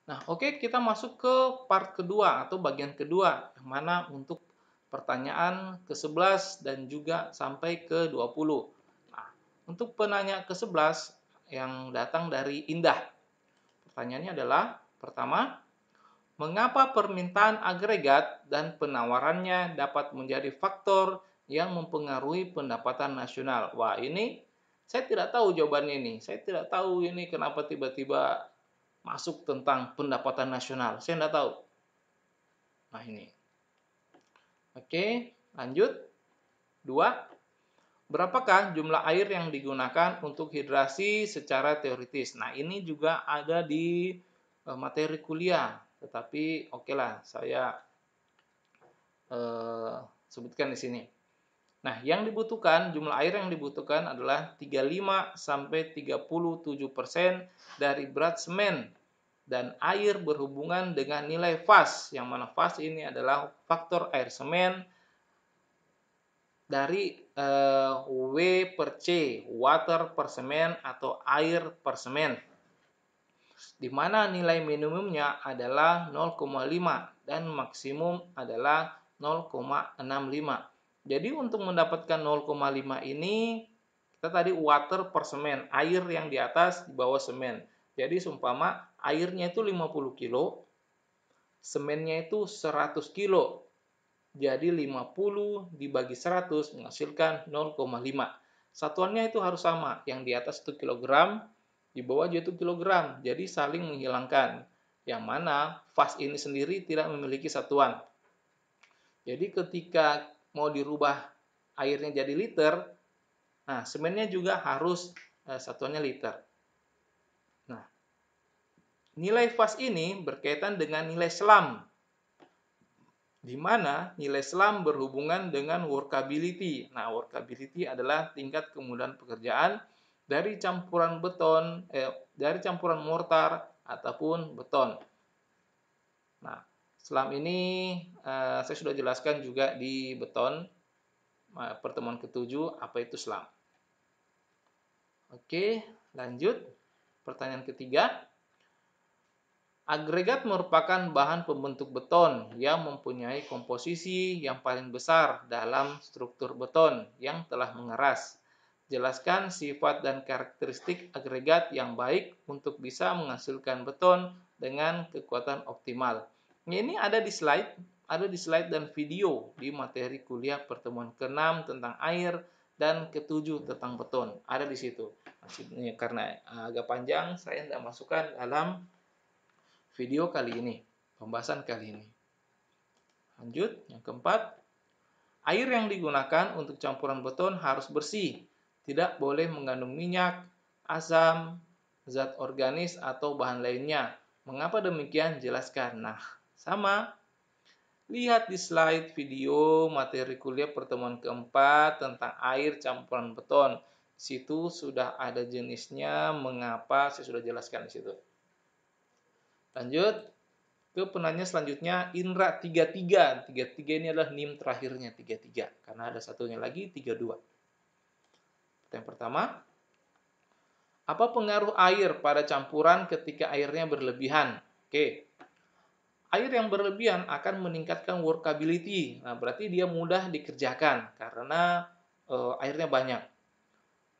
Nah, oke, kita masuk ke part kedua atau bagian kedua, yang mana untuk pertanyaan ke-11 dan juga sampai ke-20. Nah, untuk penanya ke-11 yang datang dari Indah. Pertanyaannya adalah, pertama, mengapa permintaan agregat dan penawarannya dapat menjadi faktor yang mempengaruhi pendapatan nasional? Wah, ini saya tidak tahu jawabannya ini. Saya tidak tahu ini kenapa tiba-tiba masuk tentang pendapatan nasional. Saya tidak tahu. Nah, ini. Oke, lanjut. Dua, berapakah jumlah air yang digunakan untuk hidrasi secara teoritis? Nah, ini juga ada di materi kuliah. Tetapi oke lah, saya sebutkan di sini. Nah, yang dibutuhkan, jumlah air yang dibutuhkan adalah 35 sampai 37% dari berat semen dan air berhubungan dengan nilai fas, yang mana fas ini adalah faktor air semen dari W per C, water per semen atau air per semen, di mana nilai minimumnya adalah 0,5 dan maksimum adalah 0,65. Jadi untuk mendapatkan 0,5 ini, kita tadi water per semen, air yang di atas di bawah semen. Jadi seumpama airnya itu 50 kilo, semennya itu 100 kilo. Jadi 50 dibagi 100 menghasilkan 0,5. Satuannya itu harus sama, yang di atas itu kilogram, di bawah juga itu kilogram. Jadi saling menghilangkan. Yang mana fas ini sendiri tidak memiliki satuan. Jadi ketika mau dirubah airnya jadi liter, nah semennya juga harus satuannya liter. Nah, nilai fas ini berkaitan dengan nilai selam, di mana nilai selam berhubungan dengan workability. Nah, workability adalah tingkat kemudahan pekerjaan dari campuran dari campuran mortar ataupun beton. Nah, selam ini saya sudah jelaskan juga di beton pertemuan ke-7 apa itu selam. Oke, lanjut. Pertanyaan ketiga. Agregat merupakan bahan pembentuk beton yang mempunyai komposisi yang paling besar dalam struktur beton yang telah mengeras. Jelaskan sifat dan karakteristik agregat yang baik untuk bisa menghasilkan beton dengan kekuatan optimal. Ini ada di slide dan video di materi kuliah pertemuan ke-6 tentang air dan ke-7 tentang beton. Ada di situ. Karena agak panjang, saya tidak masukkan dalam video kali ini, pembahasan kali ini. Lanjut, yang keempat, air yang digunakan untuk campuran beton harus bersih, tidak boleh mengandung minyak, asam, zat organis atau bahan lainnya. Mengapa demikian? Jelaskan. Nah, sama. Lihat di slide video materi kuliah pertemuan keempat tentang air campuran beton. Di situ sudah ada jenisnya, mengapa saya sudah jelaskan di situ. Lanjut ke penanya selanjutnya, Indra 33. 33 ini adalah NIM terakhirnya 33 karena ada satunya lagi 32. Yang pertama, apa pengaruh air pada campuran ketika airnya berlebihan? Oke. Air yang berlebihan akan meningkatkan workability. Nah, berarti dia mudah dikerjakan karena airnya banyak.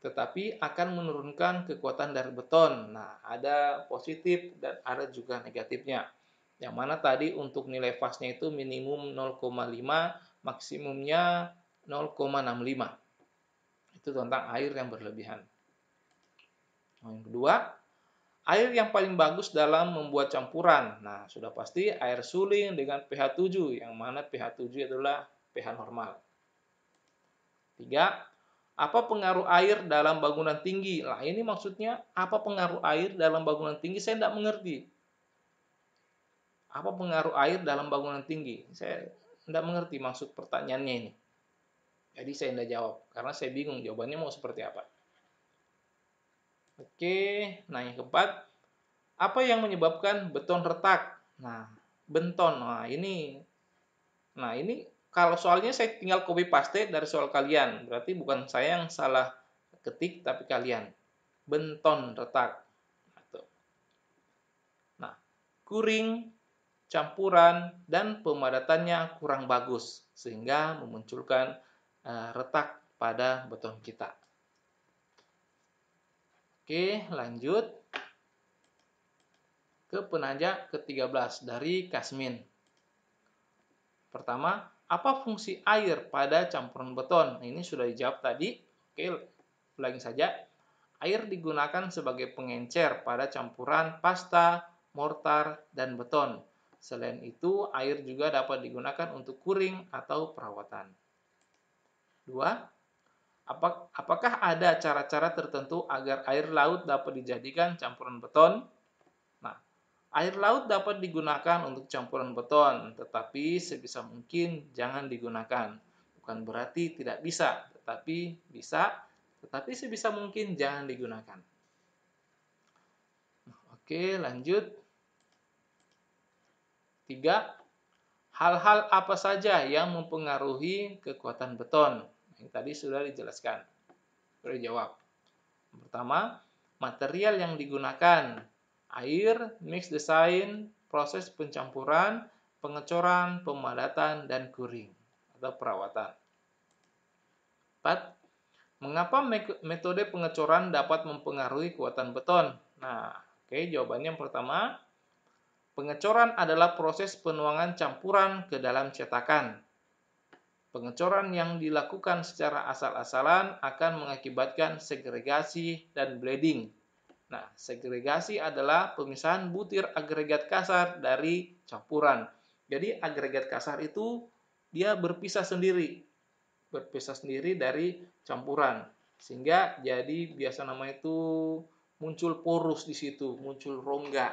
Tetapi akan menurunkan kekuatan dari beton. Nah, ada positif dan ada juga negatifnya. Yang mana tadi untuk nilai fasnya itu minimum 0,5, maksimumnya 0,65. Itu tentang air yang berlebihan. Yang kedua, air yang paling bagus dalam membuat campuran. Nah, sudah pasti air suling dengan pH 7, yang mana pH 7 adalah pH normal. 3. Apa pengaruh air dalam bangunan tinggi? Nah, ini maksudnya apa pengaruh air dalam bangunan tinggi? Saya tidak mengerti. Apa pengaruh air dalam bangunan tinggi? Saya tidak mengerti maksud pertanyaannya ini. Jadi saya tidak jawab, karena saya bingung jawabannya mau seperti apa. Oke, nah yang keempat, apa yang menyebabkan beton retak? Nah, benton. Nah ini kalau soalnya saya tinggal copy paste dari soal kalian, berarti bukan saya yang salah ketik, tapi kalian. Benton retak. Nah, kuring, campuran, dan pemadatannya kurang bagus, sehingga memunculkan retak pada beton kita. Oke, lanjut ke penanya ke-13 dari Kasmin. Pertama, apa fungsi air pada campuran beton? Ini sudah dijawab tadi. Oke, ulangi saja. Air digunakan sebagai pengencer pada campuran pasta, mortar, dan beton. Selain itu, air juga dapat digunakan untuk kuring atau perawatan. 2. Apakah ada cara-cara tertentu agar air laut dapat dijadikan campuran beton? Nah, air laut dapat digunakan untuk campuran beton, tetapi sebisa mungkin jangan digunakan. Bukan berarti tidak bisa, tetapi bisa, tetapi sebisa mungkin jangan digunakan. Oke, lanjut. 3. Hal-hal apa saja yang mempengaruhi kekuatan beton? Yang tadi sudah dijelaskan, sudah dijawab. Pertama, material yang digunakan, air, mix design, proses pencampuran, pengecoran, pemadatan, dan kuring atau perawatan. 4. Mengapa metode pengecoran dapat mempengaruhi kekuatan beton? Nah, oke, jawabannya yang pertama, pengecoran adalah proses penuangan campuran ke dalam cetakan. Pengecoran yang dilakukan secara asal-asalan akan mengakibatkan segregasi dan bleeding. Nah, segregasi adalah pemisahan butir agregat kasar dari campuran. Jadi agregat kasar itu dia berpisah sendiri dari campuran. Sehingga jadi biasa nama itu muncul porus di situ, muncul rongga.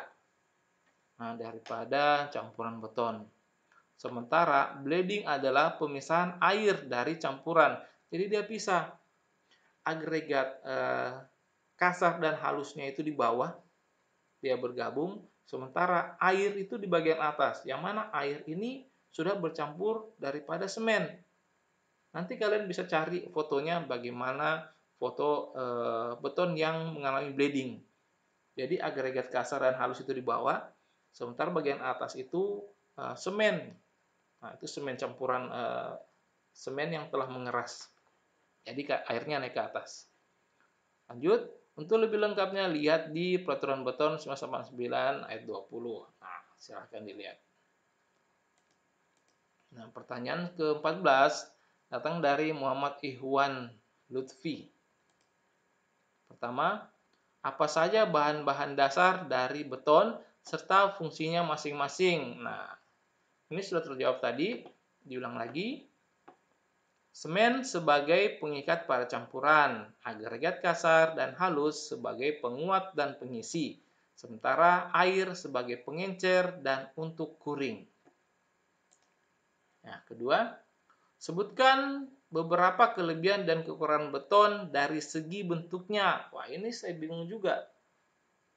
Nah, daripada campuran beton. Sementara bleeding adalah pemisahan air dari campuran. Jadi dia pisah. Agregat kasar dan halusnya itu di bawah, dia bergabung. Sementara air itu di bagian atas. Yang mana air ini sudah bercampur daripada semen. Nanti kalian bisa cari fotonya bagaimana foto beton yang mengalami bleeding. Jadi agregat kasar dan halus itu di bawah. Sementara bagian atas itu semen. Nah, itu semen campuran semen yang telah mengeras. Jadi airnya naik ke atas. Lanjut, untuk lebih lengkapnya lihat di Peraturan Beton 1989 ayat 20. Nah, silahkan dilihat. Nah, pertanyaan ke-14 datang dari Muhammad Ihwan Lutfi. Pertama, apa saja bahan-bahan dasar dari beton serta fungsinya masing-masing? Nah, ini sudah terjawab tadi, diulang lagi. Semen sebagai pengikat pada campuran, agregat kasar dan halus sebagai penguat dan pengisi, sementara air sebagai pengencer dan untuk kuring. Nah, kedua, sebutkan beberapa kelebihan dan kekurangan beton dari segi bentuknya. Wah, ini saya bingung juga.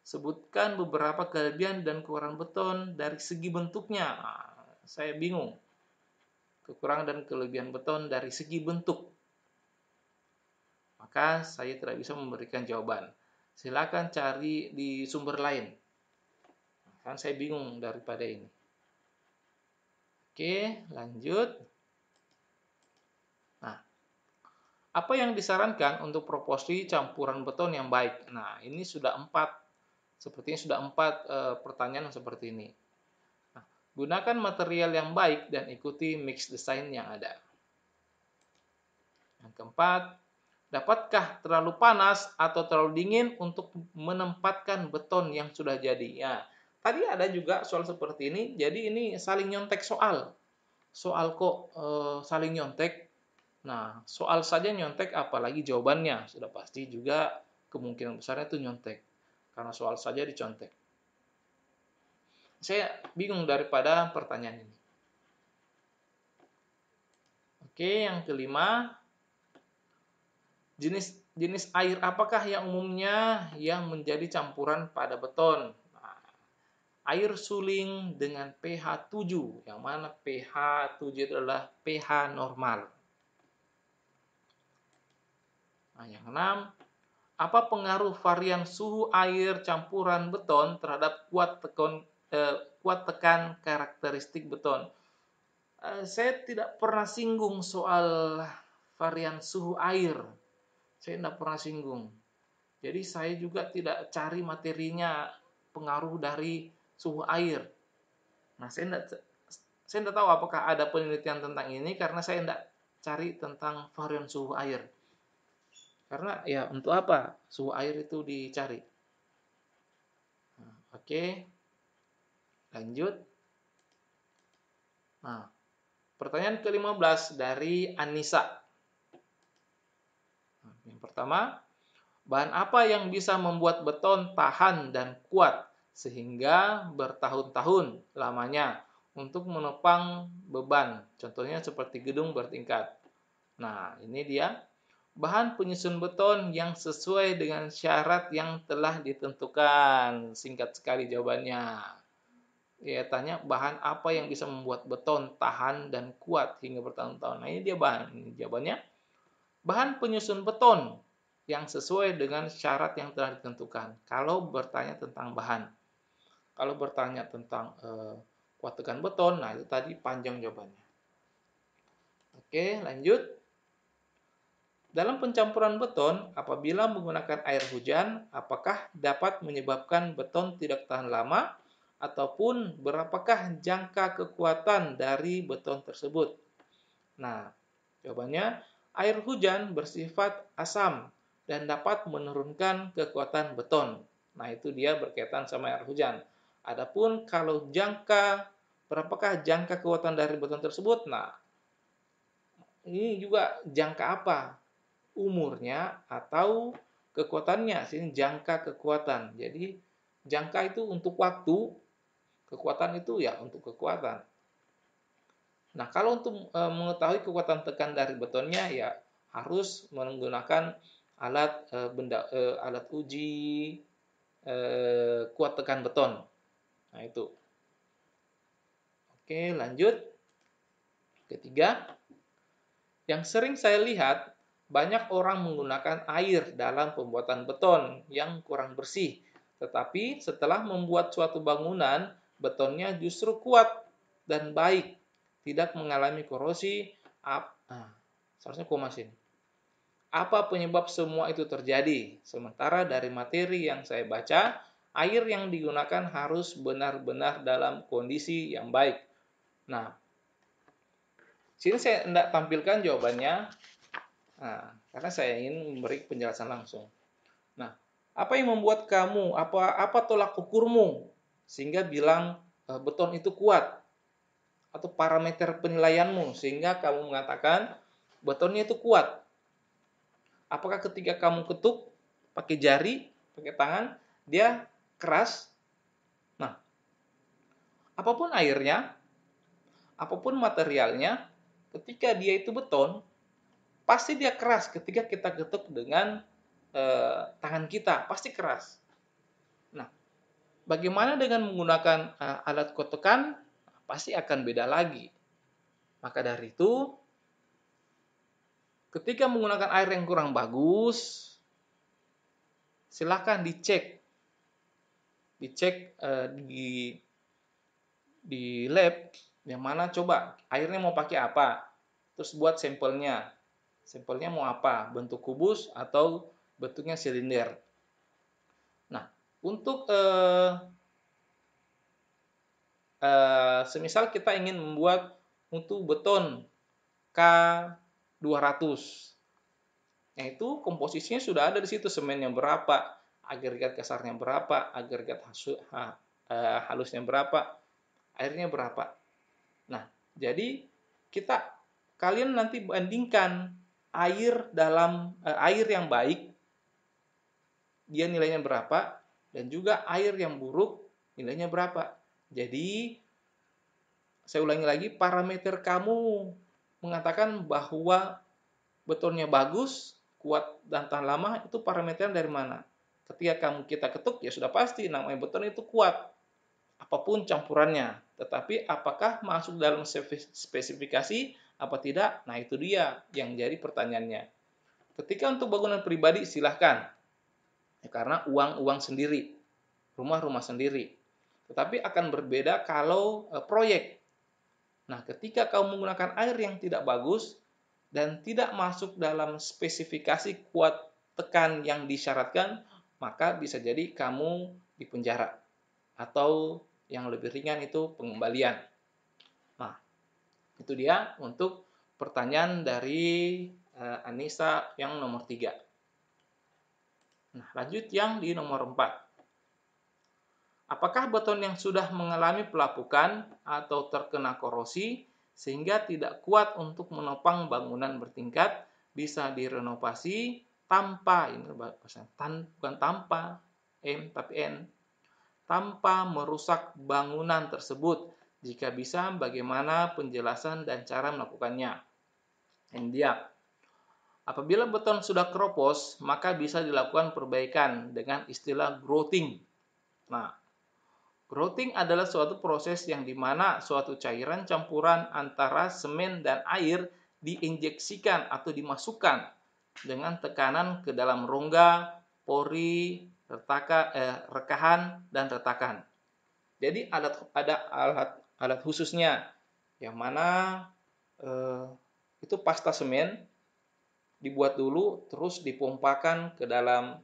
Sebutkan beberapa kelebihan dan kekurangan beton dari segi bentuknya. Nah, saya bingung. Kekurangan dan kelebihan beton dari segi bentuk. Maka saya tidak bisa memberikan jawaban. Silakan cari di sumber lain. Kan saya bingung daripada ini. Oke, lanjut. Nah, apa yang disarankan untuk proporsi campuran beton yang baik? Nah, ini sudah 4. Sepertinya sudah 4 pertanyaan seperti ini. Nah, gunakan material yang baik dan ikuti mix design yang ada. Yang keempat, dapatkah terlalu panas atau terlalu dingin untuk menempatkan beton yang sudah jadi? Ya, tadi ada juga soal seperti ini. Jadi ini saling nyontek soal. Soal kok saling nyontek. Nah, soal saja nyontek, apalagi jawabannya. Sudah pasti juga kemungkinan besarnya itu nyontek. Karena soal saja dicontek. Saya bingung daripada pertanyaan ini. Oke, yang kelima, jenis air apakah yang umumnya yang menjadi campuran pada beton? Nah, air suling dengan pH 7, yang mana pH 7 itu adalah pH normal. Nah, yang keenam, apa pengaruh varian suhu air campuran beton terhadap kuat tekan karakteristik beton. Saya tidak pernah singgung soal varian suhu air. Saya tidak pernah singgung. Jadi saya juga tidak cari materinya pengaruh dari suhu air. Nah, saya tidak tahu apakah ada penelitian tentang ini karena saya tidak cari tentang varian suhu air. Karena ya untuk apa suhu air itu dicari? Nah, oke, lanjut. Nah, pertanyaan ke-15 dari Anissa. Nah, yang pertama, bahan apa yang bisa membuat beton tahan dan kuat sehingga bertahun-tahun lamanya untuk menopang beban? Contohnya seperti gedung bertingkat. Nah, ini dia. Bahan penyusun beton yang sesuai dengan syarat yang telah ditentukan. Singkat sekali jawabannya. Ya, tanya bahan apa yang bisa membuat beton tahan dan kuat hingga bertahun-tahun. Nah, ini dia bahan. Jawabannya, bahan penyusun beton yang sesuai dengan syarat yang telah ditentukan. Kalau bertanya tentang bahan. Kalau bertanya tentang kuat tekan beton, nah itu tadi panjang jawabannya. Oke, lanjut. Dalam pencampuran beton, apabila menggunakan air hujan, apakah dapat menyebabkan beton tidak tahan lama? Ataupun berapakah jangka kekuatan dari beton tersebut? Nah, jawabannya, air hujan bersifat asam dan dapat menurunkan kekuatan beton. Nah, itu dia berkaitan sama air hujan. Adapun kalau berapakah jangka kekuatan dari beton tersebut? Nah, ini juga jangka apa? Umurnya atau kekuatannya, sini jangka kekuatan. Jadi jangka itu untuk waktu, kekuatan itu ya untuk kekuatan. Nah, kalau untuk mengetahui kekuatan tekan dari betonnya ya harus menggunakan alat uji kuat tekan beton. Nah, itu. Oke, lanjut. Ketiga, yang sering saya lihat, banyak orang menggunakan air dalam pembuatan beton yang kurang bersih. Tetapi setelah membuat suatu bangunan, betonnya justru kuat dan baik, tidak mengalami korosi. Seharusnya koma sini. Apa penyebab semua itu terjadi? Sementara dari materi yang saya baca, air yang digunakan harus benar-benar dalam kondisi yang baik. Nah, sini saya tidak tampilkan jawabannya. Nah, karena saya ingin memberi penjelasan langsung. Nah, apa yang membuat kamu, apa tolak ukurmu sehingga bilang beton itu kuat? Atau parameter penilaianmu sehingga kamu mengatakan betonnya itu kuat? Apakah ketika kamu ketuk pakai jari, pakai tangan, dia keras? Nah, apapun airnya, apapun materialnya, ketika dia itu beton, pasti dia keras ketika kita ketuk dengan tangan kita, pasti keras. Nah, bagaimana dengan menggunakan alat kuat tekan? Pasti akan beda lagi. Maka dari itu, ketika menggunakan air yang kurang bagus, silakan dicek di lab, yang mana coba airnya mau pakai apa, terus buat sampelnya mau apa, bentuk kubus atau bentuknya silinder. Nah, untuk semisal kita ingin membuat untuk beton K200, yaitu komposisinya sudah ada di situ, semennya berapa, agregat kasarnya berapa, agregat halusnya berapa, airnya berapa. Nah, jadi kalian nanti bandingkan air yang baik, dia nilainya berapa, dan juga air yang buruk, nilainya berapa. Jadi, saya ulangi lagi, parameter kamu mengatakan bahwa betonnya bagus, kuat dan tahan lama, itu parameter dari mana? Ketika kita ketuk, ya sudah pasti namanya beton itu kuat. Apapun campurannya. Tetapi apakah masuk dalam spesifikasi apa tidak? Nah, itu dia yang jadi pertanyaannya. Ketika untuk bangunan pribadi, silahkan. Ya, karena uang sendiri. Rumah sendiri. Tetapi akan berbeda kalau proyek. Nah, ketika kamu menggunakan air yang tidak bagus dan tidak masuk dalam spesifikasi kuat tekan yang disyaratkan, maka bisa jadi kamu dipenjara atau yang lebih ringan itu pengembalian. Nah, itu dia untuk pertanyaan dari Anissa yang nomor 3. Nah, lanjut yang di nomor 4. Apakah beton yang sudah mengalami pelapukan atau terkena korosi sehingga tidak kuat untuk menopang bangunan bertingkat bisa direnovasi tanpa, ini bukan tanpa M tapi N, tanpa merusak bangunan tersebut? Jika bisa, bagaimana penjelasan dan cara melakukannya? Ini dia. Apabila beton sudah keropos, maka bisa dilakukan perbaikan dengan istilah grouting. Nah, grouting adalah suatu proses yang dimana suatu cairan campuran antara semen dan air diinjeksikan atau dimasukkan dengan tekanan ke dalam rongga, pori, rekahan, dan retakan. Jadi ada alat khususnya yang mana itu pasta semen dibuat dulu terus dipompakan ke dalam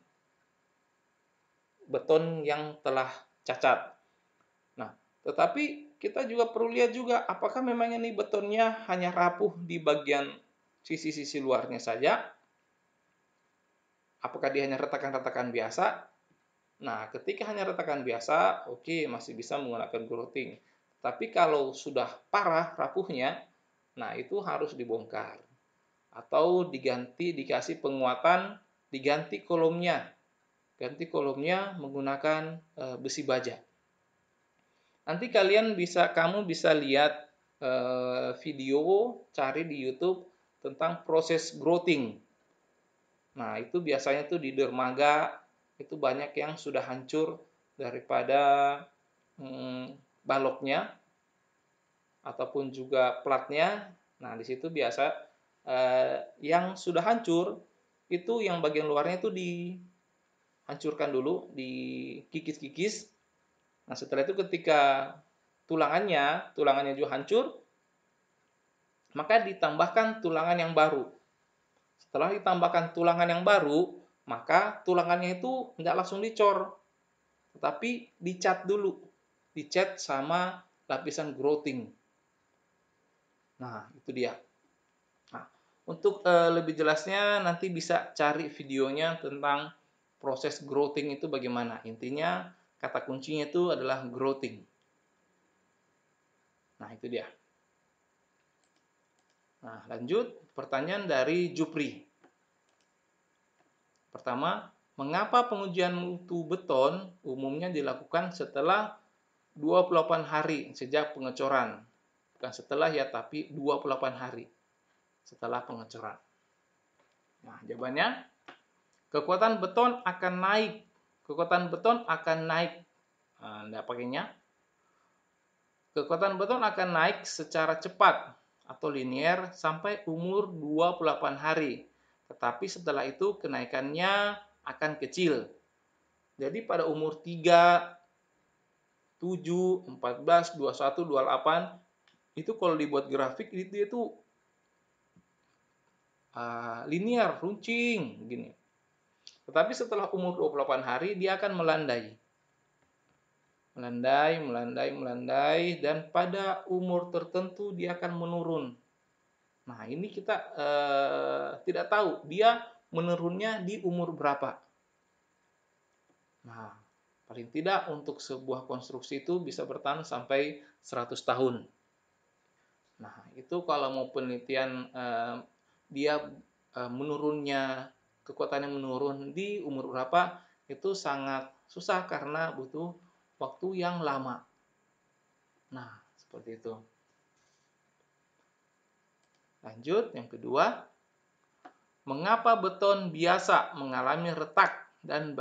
beton yang telah cacat. Nah, tetapi kita juga perlu lihat juga apakah memang ini betonnya hanya rapuh di bagian sisi-sisi luarnya saja? Apakah dia hanya retakan-retakan biasa? Nah, ketika hanya retakan biasa, oke, masih bisa menggunakan grouting. Tapi kalau sudah parah rapuhnya, nah itu harus dibongkar. Atau dikasih penguatan, diganti kolomnya. Ganti kolomnya menggunakan besi baja. Nanti kamu bisa lihat video, cari di YouTube tentang proses grouting. Nah, itu biasanya tuh di dermaga itu banyak yang sudah hancur daripada baloknya ataupun juga platnya. Nah, di situ biasa yang sudah hancur itu yang bagian luarnya itu dihancurkan dulu, dikikis-kikis. Nah, setelah itu ketika tulangannya juga hancur, maka ditambahkan tulangan yang baru. Setelah ditambahkan tulangan yang baru, maka tulangannya itu nggak langsung dicor, tetapi dicat dulu. Dicat sama lapisan grouting. Nah, itu dia. Nah, untuk lebih jelasnya nanti bisa cari videonya tentang proses grouting itu bagaimana. Intinya kata kuncinya itu adalah grouting. Nah, itu dia. Nah, lanjut pertanyaan dari Jupri. Pertama, mengapa pengujian mutu beton umumnya dilakukan setelah 28 hari sejak pengecoran? Bukan setelah ya, tapi 28 hari setelah pengecoran. Nah, jawabannya, kekuatan beton akan naik. Kekuatan beton akan naik. Nah, enggak pakainya. Kekuatan beton akan naik secara cepat atau linier sampai umur 28 hari. Tetapi setelah itu kenaikannya akan kecil. Jadi pada umur 3, 7, 14, 21, 28 itu kalau dibuat grafik itu linear, runcing gini. Tetapi setelah umur 28 hari dia akan melandai. Melandai, dan pada umur tertentu dia akan menurun. Nah, ini kita tidak tahu dia menurunnya di umur berapa. Nah, paling tidak untuk sebuah konstruksi itu bisa bertahan sampai 100 tahun. Nah, itu kalau mau penelitian dia menurunnya, kekuatannya menurun di umur berapa, itu sangat susah karena butuh waktu yang lama. Nah, seperti itu. Lanjut, yang kedua. Mengapa beton biasa mengalami retak dan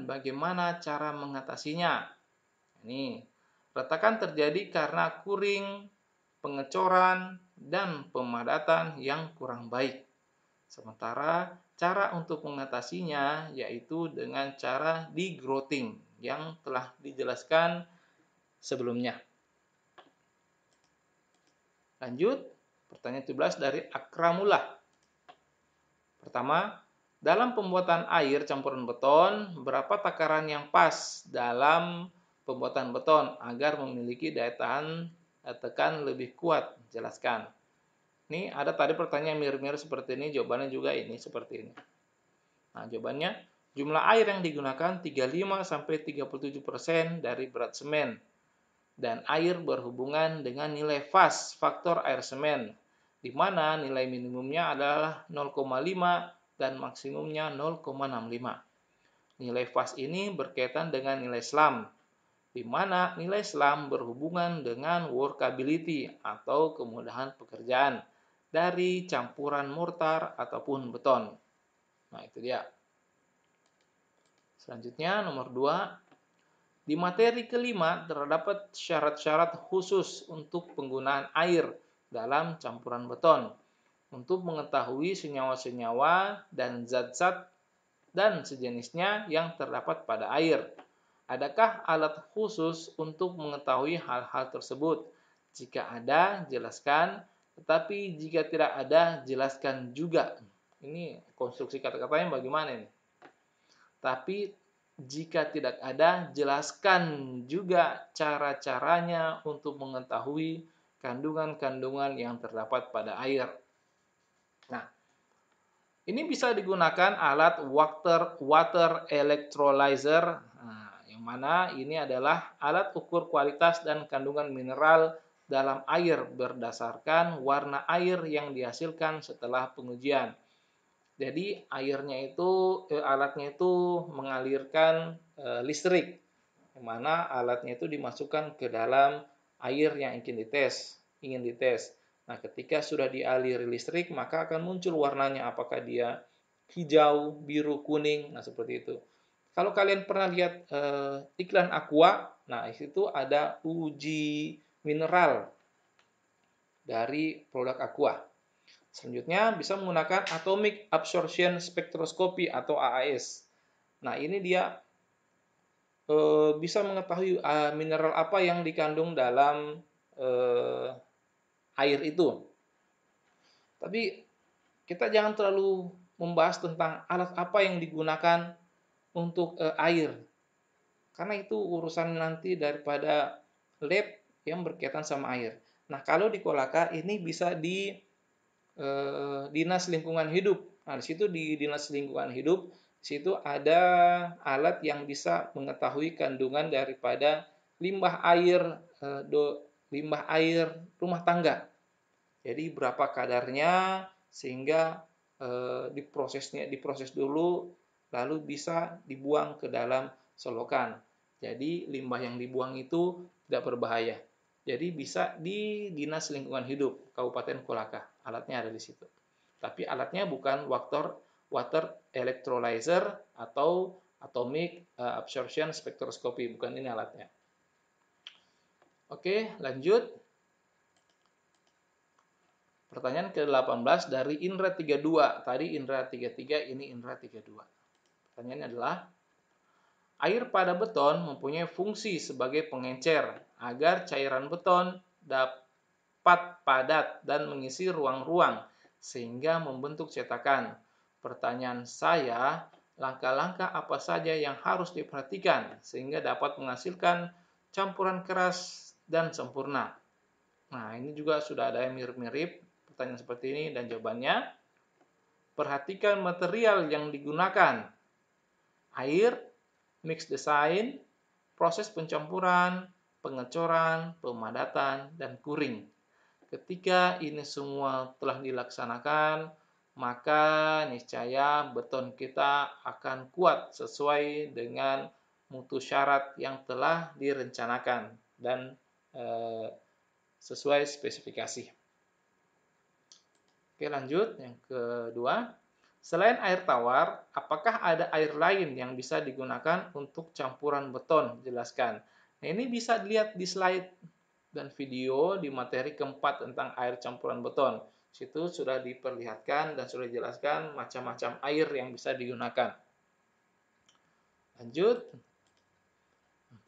bagaimana cara mengatasinya? Ini, retakan terjadi karena kuring, pengecoran, dan pemadatan yang kurang baik. Sementara Cara untuk mengatasinya yaitu dengan cara degrowthing yang telah dijelaskan sebelumnya. Lanjut, pertanyaan 17 dari Akramullah. Pertama, dalam pembuatan air campuran beton, berapa takaran yang pas dalam pembuatan beton agar memiliki daya tahan tekan lebih kuat? Jelaskan. Ini ada tadi pertanyaan mirip-mirip seperti ini, jawabannya juga ini seperti ini. Nah, jawabannya jumlah air yang digunakan 35-37% dari berat semen. Dan air berhubungan dengan nilai fas faktor air semen, di mana nilai minimumnya adalah 0,5 dan maksimumnya 0,65. Nilai fas ini berkaitan dengan nilai SLAM, di mana nilai SLAM berhubungan dengan workability atau kemudahan pekerjaan dari campuran mortar ataupun beton. Nah, itu dia. Selanjutnya, nomor 2. Di materi kelima terdapat syarat-syarat khusus untuk penggunaan air dalam campuran beton untuk mengetahui senyawa-senyawa dan zat-zat dan sejenisnya yang terdapat pada air. Adakah alat khusus untuk mengetahui hal-hal tersebut? Jika ada, jelaskan. Tetapi jika tidak ada, jelaskan juga. Ini konstruksi kata-katanya bagaimana ini? Tapi jika tidak ada, jelaskan juga cara-caranya untuk mengetahui kandungan-kandungan yang terdapat pada air. Nah, ini bisa digunakan alat water electrolyzer, yang mana ini adalah alat ukur kualitas dan kandungan mineral dalam air berdasarkan warna air yang dihasilkan setelah pengujian. Jadi alatnya itu mengalirkan listrik, yang mana alatnya itu dimasukkan ke dalam air yang ingin dites. Nah, ketika sudah dialiri listrik, maka akan muncul warnanya, apakah dia hijau, biru, kuning, nah seperti itu. Kalau kalian pernah lihat iklan Aqua, nah itu ada uji mineral dari produk Aqua. Selanjutnya bisa menggunakan Atomic Absorption Spectroscopy atau AAS. Nah, ini dia bisa mengetahui mineral apa yang dikandung dalam air itu. Tapi kita jangan terlalu membahas tentang alat apa yang digunakan untuk air. Karena itu urusan nanti daripada lab yang berkaitan sama air. Nah, kalau di Kolaka ini bisa di Dinas Lingkungan Hidup. Nah, di situ di Dinas Lingkungan Hidup, di situ ada alat yang bisa mengetahui kandungan daripada limbah air rumah tangga. Jadi berapa kadarnya sehingga diproses dulu lalu bisa dibuang ke dalam selokan. Jadi limbah yang dibuang itu tidak berbahaya. Jadi bisa di Dinas Lingkungan Hidup Kabupaten Kolaka. Alatnya ada di situ. Tapi alatnya bukan water electrolyzer atau atomic absorption spectroscopy, bukan ini alatnya. Oke, lanjut. Pertanyaan ke-18 dari Indra 32. Tadi Indra 33, ini Indra 32. Pertanyaannya adalah, air pada beton mempunyai fungsi sebagai pengencer agar cairan beton dapat padat dan mengisi ruang-ruang sehingga membentuk cetakan. Pertanyaan saya, langkah-langkah apa saja yang harus diperhatikan sehingga dapat menghasilkan campuran keras dan sempurna? Nah, ini juga sudah ada yang mirip-mirip pertanyaan seperti ini dan jawabannya, perhatikan material yang digunakan. Air, mix design, proses pencampuran, pengecoran, pemadatan, dan kuring. Ketika ini semua telah dilaksanakan, maka niscaya beton kita akan kuat sesuai dengan mutu syarat yang telah direncanakan dan sesuai spesifikasi. Oke, lanjut. Yang kedua, selain air tawar, apakah ada air lain yang bisa digunakan untuk campuran beton? Jelaskan. Nah, ini bisa dilihat di slide dan video di materi keempat tentang air campuran beton. Situ sudah diperlihatkan dan sudah dijelaskan macam-macam air yang bisa digunakan. Lanjut.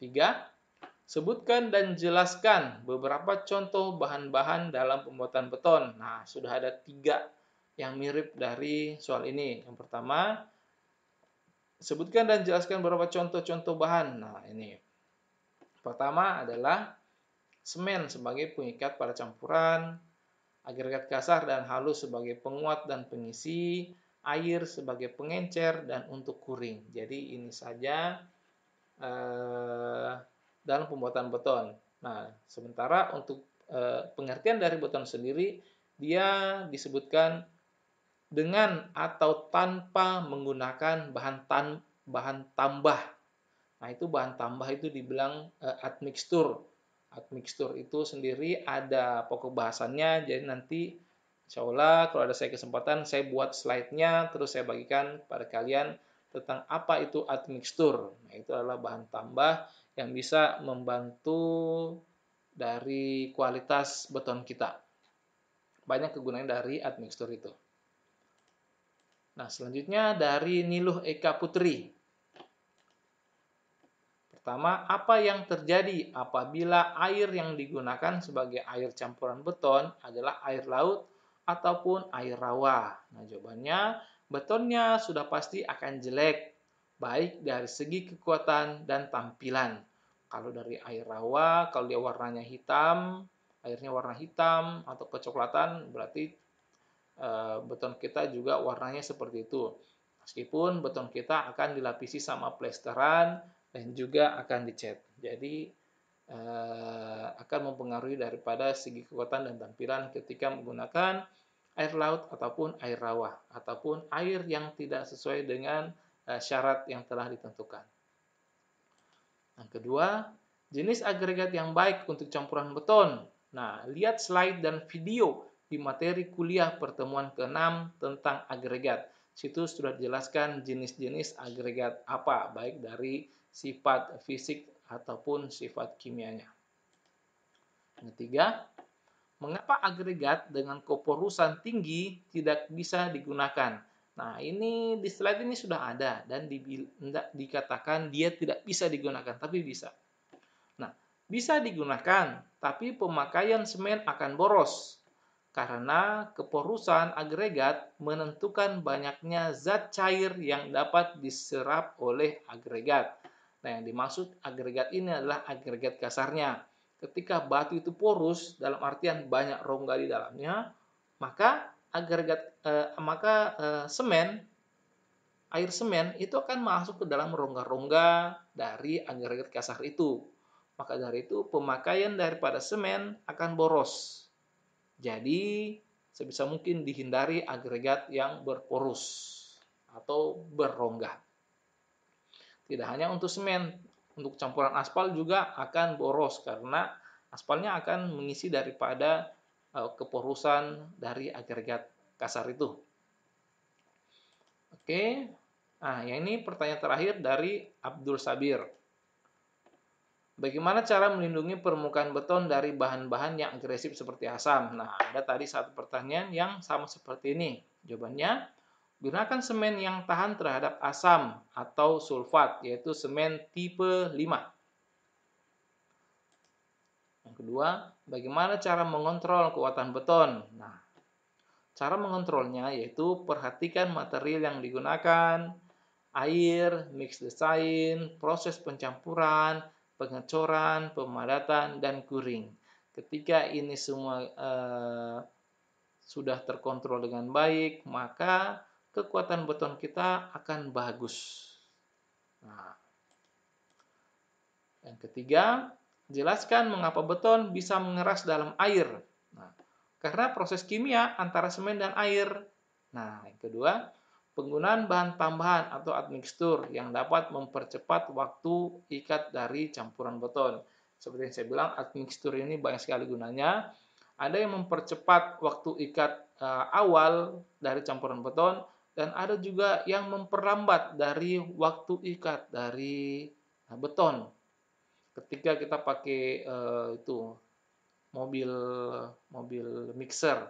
3. Sebutkan dan jelaskan beberapa contoh bahan-bahan dalam pembuatan beton. Nah, sudah ada 3 yang mirip dari soal ini. Yang pertama, sebutkan dan jelaskan beberapa contoh-contoh bahan. Nah, ini. Pertama adalah semen sebagai pengikat pada campuran, agregat kasar dan halus sebagai penguat dan pengisi, air sebagai pengencer dan untuk kuring. Jadi ini saja dalam pembuatan beton. Nah, sementara untuk pengertian dari beton sendiri, dia disebutkan dengan atau tanpa menggunakan bahan tambah. Nah, itu bahan tambah itu dibilang admixtur. Admixtur itu sendiri ada pokok bahasannya, jadi nanti insya Allah kalau ada saya kesempatan, saya buat slide-nya, terus saya bagikan pada kalian tentang apa itu admixtur. Nah, itu adalah bahan tambah yang bisa membantu dari kualitas beton kita. Banyak kegunaan dari admixtur itu. Nah, selanjutnya dari Niluh Eka Putri. Pertama, apa yang terjadi apabila air yang digunakan sebagai air campuran beton adalah air laut ataupun air rawa? Nah, jawabannya, betonnya sudah pasti akan jelek, baik dari segi kekuatan dan tampilan. Kalau dari air rawa, kalau dia warnanya hitam, airnya warna hitam atau kecoklatan, berarti beton kita juga warnanya seperti itu. Meskipun beton kita akan dilapisi sama plesteran dan juga akan dicat. Jadi akan mempengaruhi daripada segi kekuatan dan tampilan ketika menggunakan air laut ataupun air rawa ataupun air yang tidak sesuai dengan syarat yang telah ditentukan. Yang kedua, jenis agregat yang baik untuk campuran beton. Nah, lihat slide dan video di materi kuliah pertemuan ke-6 tentang agregat. Situ sudah dijelaskan jenis-jenis agregat apa, baik dari sifat fisik ataupun sifat kimianya. Yang ketiga, mengapa agregat dengan keporusan tinggi tidak bisa digunakan? Nah, ini di slide ini sudah ada dan dikatakan dia tidak bisa digunakan, tapi bisa. Nah, bisa digunakan, tapi pemakaian semen akan boros karena keporusan agregat menentukan banyaknya zat cair yang dapat diserap oleh agregat. Nah, yang dimaksud agregat ini adalah agregat kasarnya. Ketika batu itu porus, dalam artian banyak rongga di dalamnya, maka semen, air semen itu akan masuk ke dalam rongga-rongga dari agregat kasar itu. Maka dari itu pemakaian daripada semen akan boros. Jadi sebisa mungkin dihindari agregat yang berporus atau berrongga. Tidak hanya untuk semen, untuk campuran aspal juga akan boros karena aspalnya akan mengisi daripada keporusan dari agregat kasar itu. Oke, nah yang ini pertanyaan terakhir dari Abdul Sabir. Bagaimana cara melindungi permukaan beton dari bahan-bahan yang agresif seperti asam? Nah, ada tadi satu pertanyaan yang sama seperti ini. Jawabannya, gunakan semen yang tahan terhadap asam atau sulfat, yaitu semen tipe 5. Yang kedua, bagaimana cara mengontrol kekuatan beton? Nah, cara mengontrolnya yaitu perhatikan material yang digunakan, air, mix design, proses pencampuran, pengecoran, pemadatan, dan kuring. Ketika ini semua sudah terkontrol dengan baik, maka kekuatan beton kita akan bagus. Nah, yang ketiga, jelaskan mengapa beton bisa mengeras dalam air. Nah, karena proses kimia antara semen dan air. Nah, yang kedua, penggunaan bahan tambahan atau admixtur yang dapat mempercepat waktu ikat dari campuran beton. Seperti yang saya bilang, admixtur ini banyak sekali gunanya. Ada yang mempercepat waktu ikat awal dari campuran beton, dan ada juga yang memperlambat dari waktu ikat dari beton. Ketika kita pakai mobil mixer,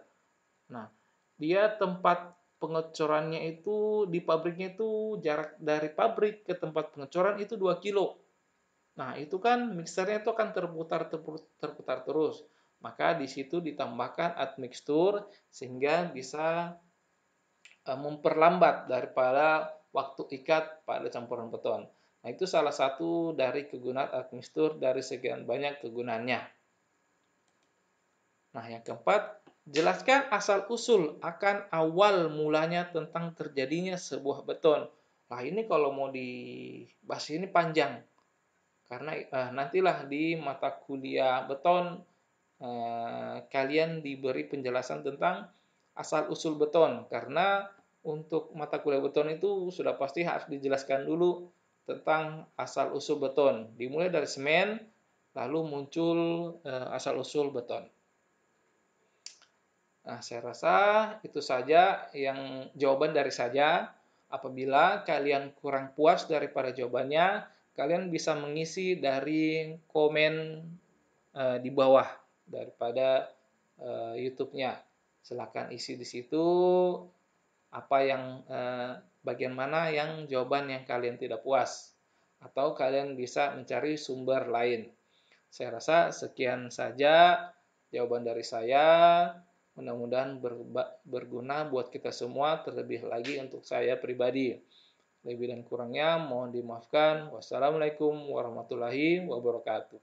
Nah, dia tempat pengecorannya itu di pabriknya itu jarak dari pabrik ke tempat pengecoran itu 2 kilo. Nah, itu kan mixernya itu akan terputar terus. Maka di situ ditambahkan admixtur sehingga bisa memperlambat daripada waktu ikat pada campuran beton. Nah, itu salah satu dari kegunaan admixtur dari sekian banyak kegunaannya. Nah, yang keempat, jelaskan asal-usul akan awal mulanya tentang terjadinya sebuah beton. Nah, ini kalau mau dibahas ini panjang. Karena nantilah di mata kuliah beton kalian diberi penjelasan tentang asal-usul beton. Karena untuk mata kuliah beton itu sudah pasti harus dijelaskan dulu tentang asal-usul beton. Dimulai dari semen, lalu muncul asal-usul beton. Nah, saya rasa itu saja yang jawaban dari saya. Apabila kalian kurang puas daripada jawabannya, kalian bisa mengisi dari komen di bawah daripada YouTube-nya. Silakan isi di situ apa yang bagian mana yang jawaban yang kalian tidak puas, atau kalian bisa mencari sumber lain. Saya rasa sekian saja jawaban dari saya. Mudah-mudahan berguna buat kita semua, terlebih lagi untuk saya pribadi. Lebih dan kurangnya mohon dimaafkan. Wassalamualaikum warahmatullahi wabarakatuh.